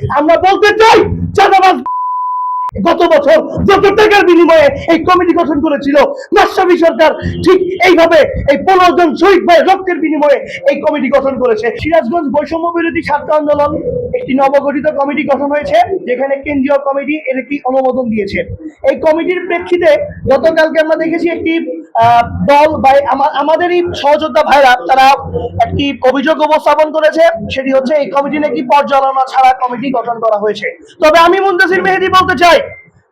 আমরা বলতে চাই চাঁদাবাজ গত বছর যত টাকার বিনিময়ে এই কমিটি গঠন করেছিল মাশরাফি সরকার ঠিক এইভাবে এই 15 জন শহীদ ভাই রক্তের বিনিময়ে এই কমিটি গঠন করেছে। সিরাজগঞ্জ বৈষম্য বিরোধী ছাত্র আন্দোলন একটি নবগঠিত কমিটি গঠন হয়েছে, যেখানে কেন্দ্রীয় কমিটি এর একটি অনুমোদন দিয়েছে। এই কমিটির প্রেক্ষিতে গতকালকে আমরা দেখেছি একটি দল বা আমাদেরই সহযোদ্ধা ভাইরা তারা একটি অভিযোগ উপস্থাপন করেছে, সেটি হচ্ছে এই কমিটি নাকি পর্যালোচনা ছাড়া কমিটি গঠন করা হয়েছে। তবে আমি মুনতাসির মেহেদী বলতে চাই,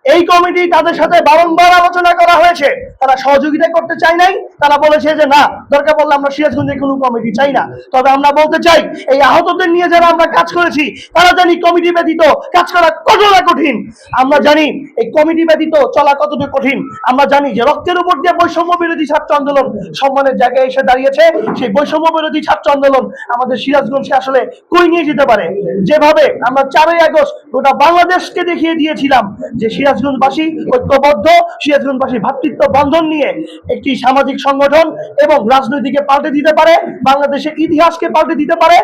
এই কমিটি তাদের সাথে বারংবার আলোচনা করা হয়েছে, তারা সহযোগিতা করতে চায় নাই। তারা বলেছে যে না, দরকার পড়লে আমরা সিরাজগঞ্জে কোনো কমিটি চাই না। তবে আমরা বলতে চাই, এই আহতদের নিয়ে যারা আমরা কাজ করেছি তারা জানি কমিটি ব্যতীত কাজ করা কতটা কঠিন। আমরা জানি এই কমিটি ব্যতীত চলা কতটা কঠিন। আমরা জানি যে রক্তের উপর দিয়ে বৈষম্য বিরোধী ছাত্র আন্দোলন সম্মানের জায়গায় এসে দাঁড়িয়েছে। সেই বৈষম্য বিরোধী ছাত্র আন্দোলন আমাদের সিরাজগঞ্জকে আসলে কই নিয়ে যেতে পারে। যেভাবে আমরা 4ই আগস্ট গোটা বাংলাদেশকে দেখিয়ে দিয়েছিলাম যে সিরাজগঞ্জবাসী ঐক্যবদ্ধ, সিরাজগঞ্জবাসী ভ্রাতৃত্ব বন্ধন নিয়ে একটি সামাজিক সংগঠন এবং রাজনীতিকে পাল্টে দিতে পারে, বাংলাদেশের ইতিহাসকে পাল্টে দিতে পারে।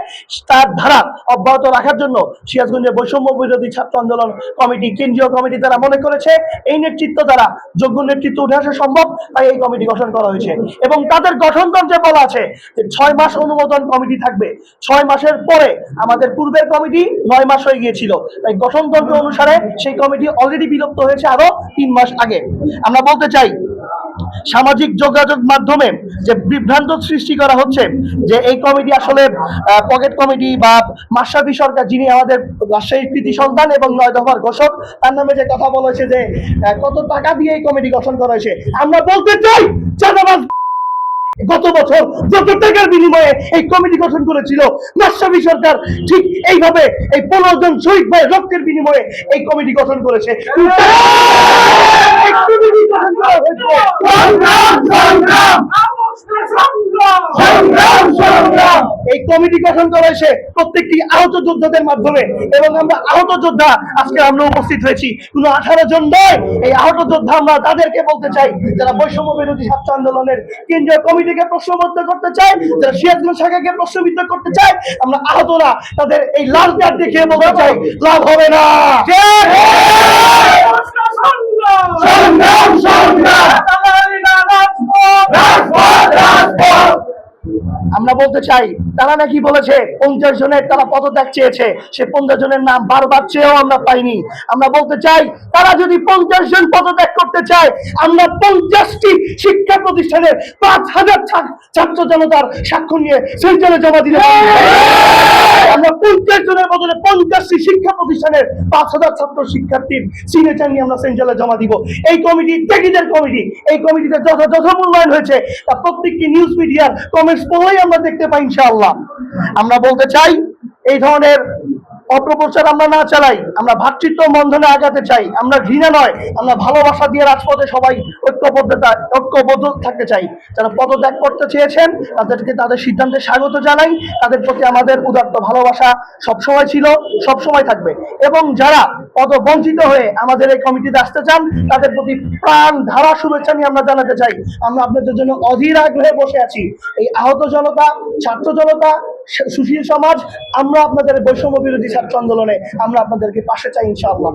তার ধারা অব্যাহত রাখার জন্য সিরাজগঞ্জের বৈষম্য বিরোধী ছাত্র আন্দোলন কমিটি, কেন্দ্রীয় কমিটি তারা মনে করেছে এই নেতৃত্ব দ্বারা যোগ্য নেতৃত্ব উঠে আসা সম্ভব, তাই এই কমিটি গঠন করা হয়েছে। এবং তাদের গঠনতন্ত্রে বলা আছে যে 6 মাস অনুমোদন কমিটি থাকবে। 6 মাসের পরে আমাদের পূর্বের কমিটি 9 মাস হয়ে গিয়েছিল, তাই গঠনতন্ত্র অনুসারে সেই কমিটি অলরেডি বিলুপ্ত হয়েছে আরো 3 মাস আগে। আমরা বলতে চাই, সামাজিক যোগাযোগ মাধ্যমে যে বিভ্রান্ত সৃষ্টি করা হচ্ছে যে এই কমিটি আসলে পকেট কমিটি বা মাশরাফি সরকার, যিনি আমাদের রাজশাহীর কৃতি সন্তান এবং 9 দফার ঘোষক, তার নামে যে কথা বলা হয়েছে যে কত টাকা দিয়ে এই কমিটি গঠন করা হয়েছে, আমরা বলতে চাই চাঁদাবাজ গত বছর যত টাকার বিনিময়ে এই কমিটি গঠন করেছিল মাশরাফি সরকার ঠিক এইভাবে এই 15 জন শহীদ ভাই রক্তের বিনিময়ে এই কমিটি গঠন করেছে। এই কমিটি গঠন করা হয়েছে প্রত্যেকটি আহত যোদ্ধাদের মাধ্যমে, এবং আমরা আহত যোদ্ধা আজকে আমরা উপস্থিত হয়েছি কোনো 18 জন নয়। এই আহত যোদ্ধা আমরা তাদেরকে বলতে চাই যারা বৈষম্য বিরোধী ছাত্র আন্দোলনের কেন্দ্রীয় কমিটিকে প্রশ্নবিদ্ধ করতে চায়, যারা সিরাজগঞ্জ শাখাকে প্রশ্নবিদ্ধ করতে চায়, আমরা আহতরা তাদের এই লাল কার্ড দেখিয়ে বলতে চাই লাভ হবে না। আমরা বলতে চাই, তারা নাকি বলেছে 50 জনের তারা পদত্যাগ চেয়েছে, সে 50 জনের নাম বারবার চেয়েও আমরা পাইনি। আমরা বলতে চাই, তারা যদি 50 জন পদত্যাগ করতে চায়, আমরা 50টি শিক্ষা প্রতিষ্ঠানের 5000 ছাত্র জনতার স্বাক্ষর নিয়ে সেন্টারে জমা দিতে পারি। আমরা 50 জনের বদলে 50টি শিক্ষা প্রতিষ্ঠানের 5000 ছাত্র শিক্ষার্থীর সিগনেচার নিয়ে আমরা সেন্টারে জমা দিব। এই কমিটি ত্যাগীদের কমিটি, এই কমিটিতে যথাযথ মূল্যায়ন হয়েছে তা প্রত্যেকটি নিউজ মিডিয়ার কমেন্টস পড়লেই আমরা দেখতে পাই ইনশাআল্লাহ। আমরা বলতে চাই, এই ধরনের অপপ্রচার আমরা না চালাই, আমরা ভ্রাতৃত্ব বন্ধনে আগাতে চাই। আমরা ঘৃণা নয়, আমরা ভালোবাসা দিয়ে রাজপথে সবাই ঐক্যবদ্ধ থাকতে চাই। যারা পদত্যাগ করতে চেয়েছেন তাদেরকে তাদের সিদ্ধান্তে স্বাগত জানাই। তাদের প্রতি আমাদের উদাত্ত ভালোবাসা সবসময় ছিল, সবসময় থাকবে। এবং যারা পদবঞ্চিত হয়ে আমাদের এই কমিটিতে আসতে চান তাদের প্রতি প্রাণ ধারা শুভেচ্ছা নিয়ে আমরা জানাতে চাই, আমরা আপনাদের জন্য অধীর আগ্রহে বসে আছি। এই আহত জনতা, ছাত্র জনতা, সুশীল সমাজ, আমরা আপনাদের বৈষম্য বিরোধী ছাত্র আন্দোলনে আমরা আপনাদেরকে পাশে চাই ইনশাআল্লাহ।